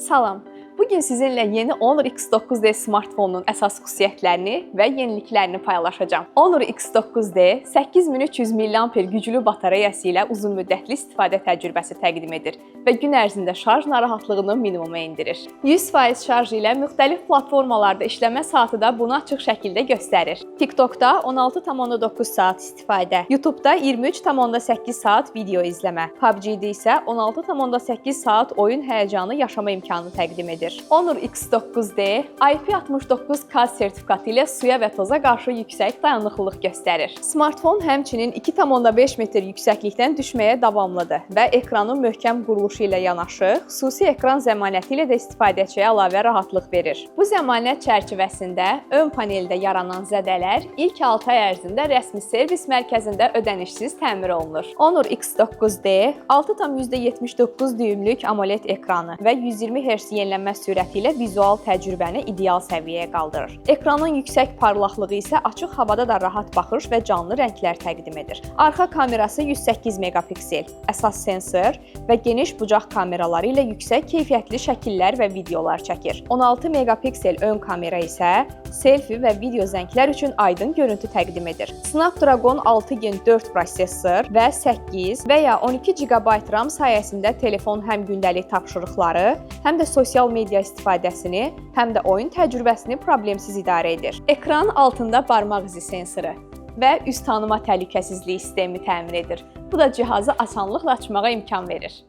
Salam. Bugün sizinlə yeni Honor X9D smartfonunun əsas xüsusiyyətlərini və yeniliklərini paylaşacağam. Honor X9D 8300 mAh güclü batareyası ilə uzunmüddətli istifadə təcrübəsi təqdim edir və gün ərzində şarj narahatlığını minimuma endirir. 100% şarj ilə müxtəlif platformalarda işləmə saatı da bunu açıq şəkildə göstərir. TikTokda 16,9 saat istifadə, YouTube'da 23,8 saat video izləmə, PUBG-də isə 16,8 saat oyun həyəcanı yaşama imkanı təqdim edir. Honor X9D IP69K sertifikatı ilə suya və toza qarşı yüksək dayanıqlılıq göstərir. Smartfon həmçinin 2,5 metr yüksəklikdən düşməyə davamlıdır və ekranın möhkəm quruluşu ilə yanaşı, xüsusi ekran zəmanəti ilə də istifadəçiyə əlavə rahatlıq verir. Bu zəmanət çərçivəsində ön paneldə yaranan zədələr ilk 6 ay ərzində rəsmi servis mərkəzində ödənişsiz təmir olunur. Honor X9D 6,79 düymlük AMOLED ekranı və 120 Hz yenilənmə sürəti ilə vizual təcrübəni ideal səviyyəyə qaldırır. Ekranın yüksək parlaqlığı isə açıq havada da rahat baxış və canlı rənglər təqdim edir. Arxa kamerası 108 megapiksel, əsas sensor və geniş bucaq kameraları ilə yüksək keyfiyyətli şəkillər və videolar çəkir. 16 megapiksel ön kamera isə selfie və video zənglər üçün aydın görüntü təqdim edir. Snapdragon 6 Gen 4 prosesor və 8 və ya 12 GB RAM sayəsində telefon həm gündəlik tapşırıqları, həm də sosial media istifadəsini, həm də oyun təcrübəsini problemsiz idarə edir. Ekran altında barmaq izi sensoru və üz tanıma təhlükəsizliyi sistemi təmin edir. Bu da cihazı asanlıqla açmağa imkan verir.